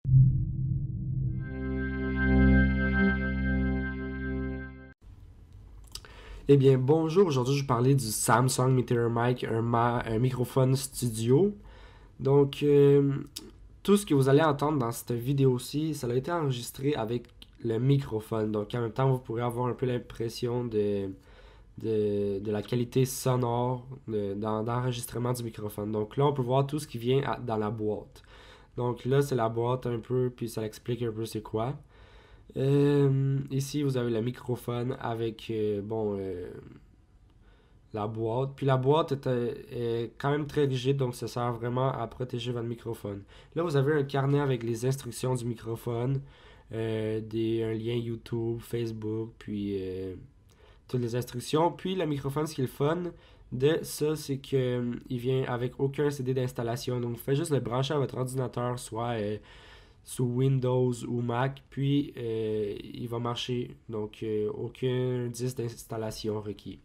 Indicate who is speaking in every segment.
Speaker 1: Eh bien, bonjour. Aujourd'hui, je vais parler du Samsung Meteor Mic, un microphone studio. Donc, tout ce que vous allez entendre dans cette vidéo-ci, ça a été enregistré avec le microphone. Donc, en même temps, vous pourrez avoir un peu l'impression de la qualité sonore d'enregistrement du microphone. Donc, là, on peut voir tout ce qui vient dans la boîte. Donc, là, c'est la boîte un peu, puis ça explique un peu c'est quoi. Ici, vous avez le microphone avec, la boîte. Puis la boîte est quand même très rigide, donc ça sert vraiment à protéger votre microphone. Là, vous avez un carnet avec les instructions du microphone, un lien YouTube, Facebook, puis toutes les instructions. Puis le microphone, ce qui est le fun de ça, c'est que il vient avec aucun CD d'installation. Donc, vous faites juste le brancher à votre ordinateur, soit sous Windows ou Mac, puis il va marcher. Donc, aucun disque d'installation requis.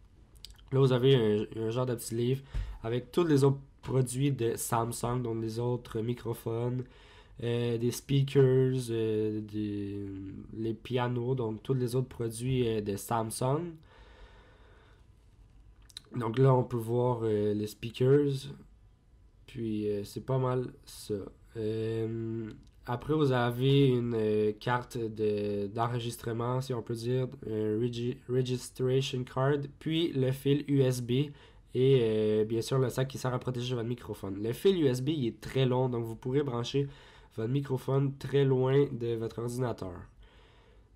Speaker 1: Là, vous avez un genre de petit livre avec tous les autres produits de Samsung, donc les autres microphones, des speakers, les pianos, donc tous les autres produits de Samsung. Donc là, on peut voir les speakers, puis c'est pas mal ça. Euh, Après, vous avez une carte d'enregistrement, si on peut dire, un registration card, puis le fil USB et bien sûr le sac qui sert à protéger votre microphone. Le fil USB, il est très long, donc vous pourrez brancher votre microphone très loin de votre ordinateur.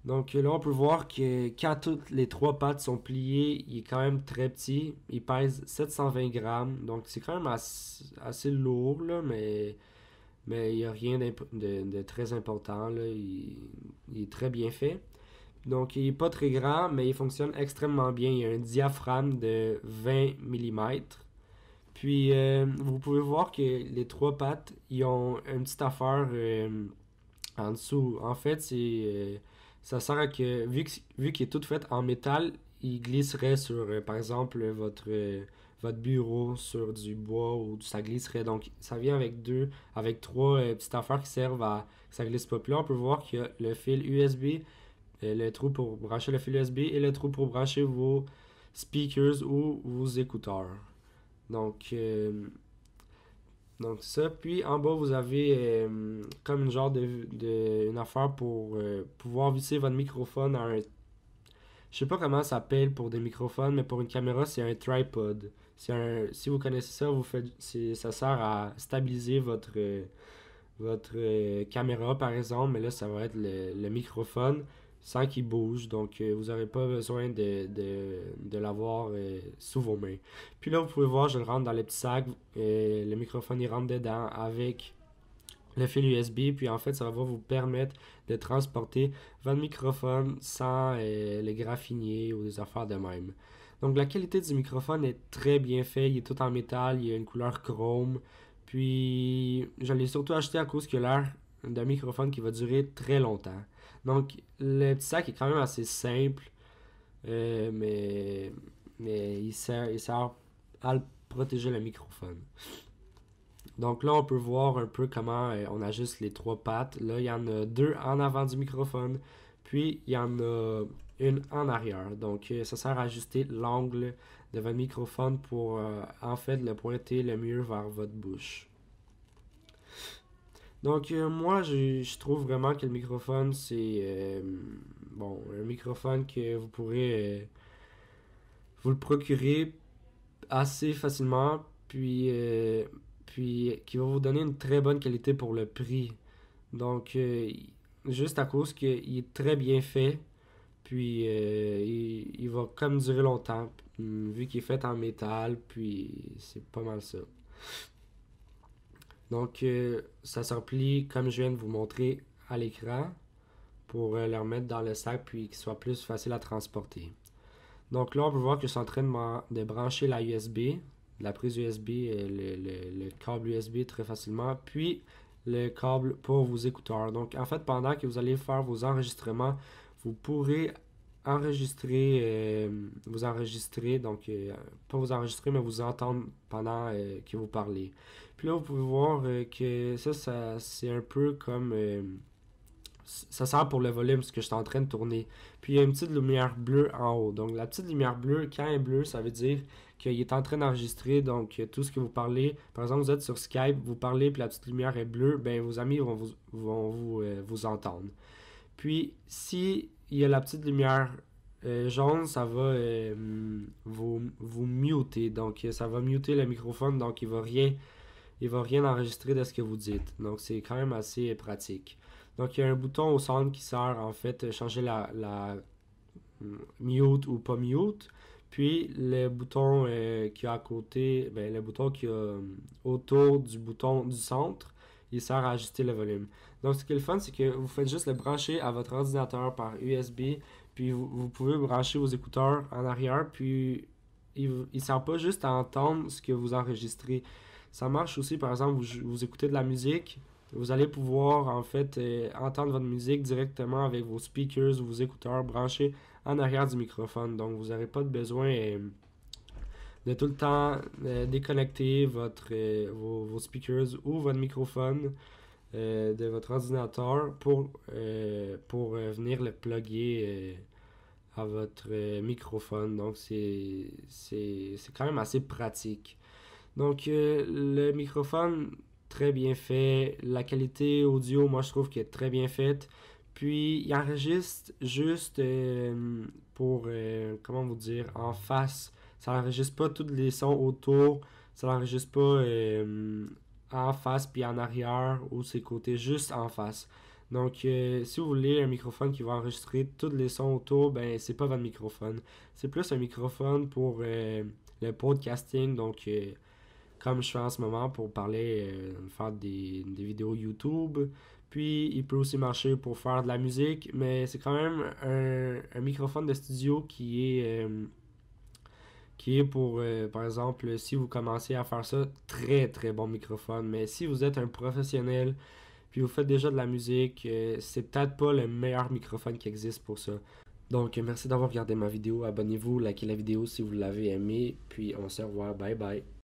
Speaker 1: Donc là, on peut voir que quand toutes les trois pattes sont pliées, il est quand même très petit. Il pèse 720 grammes, donc c'est quand même assez lourd, là, mais il n'y a rien de très important. Là. Il est très bien fait. Donc, il n'est pas très grand, mais il fonctionne extrêmement bien. Il y a un diaphragme de 20 millimètres. Puis, vous pouvez voir que les trois pattes, ils ont une petite affaire en dessous. En fait, ça sert à que, vu qu'il est tout fait en métal, il glisserait sur, par exemple, votre bureau sur du bois ou ça glisserait. Donc, ça vient avec trois petites affaires qui servent à que ça glisse pas. Puis là, on peut voir qu'il y a le fil USB, le trou pour brancher le fil USB et le trou pour brancher vos speakers ou vos écouteurs. Donc, donc ça, puis en bas, vous avez comme une genre une affaire pour pouvoir visser votre microphone à un... Je sais pas comment ça s'appelle pour des microphones, mais pour une caméra, c'est un tripod. Si vous connaissez ça, ça sert à stabiliser votre caméra, par exemple, mais là, ça va être le microphone sans qu'il bouge. Donc, vous n'aurez pas besoin de l'avoir sous vos mains. Puis là, vous pouvez voir, je le rentre dans le petit sac. Le microphone, il rentre dedans avec le fil USB. Puis en fait, ça va vous permettre de transporter votre microphone sans les graffiniers ou des affaires de même. Donc, la qualité du microphone est très bien faite. Il est tout en métal. Il a une couleur chrome. Puis, je l'ai surtout acheté à cause qu'il a l'air d'un microphone qui va durer très longtemps. Donc, le petit sac est quand même assez simple, mais il sert à protéger le microphone. Donc là, on peut voir un peu comment on ajuste les trois pattes. Là, il y en a deux en avant du microphone, puis il y en a une en arrière. Donc, ça sert à ajuster l'angle de votre microphone pour en fait le pointer le mieux vers votre bouche. Donc, moi, je trouve vraiment que le microphone, c'est un microphone que vous pourrez vous le procurer assez facilement, puis qui va vous donner une très bonne qualité pour le prix. Donc, juste à cause qu'il est très bien fait, puis il va comme durer longtemps, vu qu'il est fait en métal, puis c'est pas mal ça. Donc, ça se replie comme je viens de vous montrer à l'écran pour le remettre dans le sac puis qu'il soit plus facile à transporter. Donc là, on peut voir que je suis en train de brancher la USB, la prise USB, le câble USB très facilement, puis le câble pour vos écouteurs. Donc en fait, pendant que vous allez faire vos enregistrements, vous pourrez vous enregistrer, donc pas vous enregistrer, mais vous entendre pendant que vous parlez. Puis là, vous pouvez voir que ça c'est un peu comme ça sert pour le volume, ce que je suis en train de tourner. Puis il y a une petite lumière bleue en haut. Donc la petite lumière bleue, quand elle est bleue, ça veut dire qu'il est en train d'enregistrer. Donc tout ce que vous parlez, par exemple, vous êtes sur Skype, vous parlez, puis la petite lumière est bleue, ben vos amis vous entendre. Puis si il y a la petite lumière jaune, ça va vous muter. Donc ça va muter le microphone, donc il va rien enregistrer de ce que vous dites. Donc c'est quand même assez pratique. Donc il y a un bouton au centre qui sert en fait à changer la mute ou pas mute. Puis le bouton qui a à côté, ben, le bouton qui a autour du bouton du centre, il sert à ajuster le volume. Donc ce qui est le fun, c'est que vous faites juste le brancher à votre ordinateur par USB, puis vous pouvez brancher vos écouteurs en arrière, puis il ne sert pas juste à entendre ce que vous enregistrez. Ça marche aussi, par exemple, vous écoutez de la musique, vous allez pouvoir en fait entendre votre musique directement avec vos speakers ou vos écouteurs branchés en arrière du microphone. Donc vous n'aurez pas de besoin de tout le temps déconnecter vos speakers ou votre microphone de votre ordinateur pour venir le plugger à votre microphone. Donc c'est quand même assez pratique. Donc le microphone, très bien fait. La qualité audio, moi je trouve qu'elle est très bien faite. Puis il enregistre juste comment vous dire, en face. Ça n'enregistre pas tous les sons autour. Ça n'enregistre pas en face puis en arrière ou ses côtés, juste en face. Donc, si vous voulez un microphone qui va enregistrer tous les sons autour, ben c'est pas votre microphone. C'est plus un microphone pour le podcasting, donc comme je fais en ce moment pour parler, faire des vidéos YouTube. Puis il peut aussi marcher pour faire de la musique, mais c'est quand même un microphone de studio qui est pour, par exemple, si vous commencez à faire ça, très très bon microphone. Mais si vous êtes un professionnel, puis vous faites déjà de la musique, c'est peut-être pas le meilleur microphone qui existe pour ça. Donc merci d'avoir regardé ma vidéo, abonnez-vous, likez la vidéo si vous l'avez aimé, puis on se revoit, bye bye.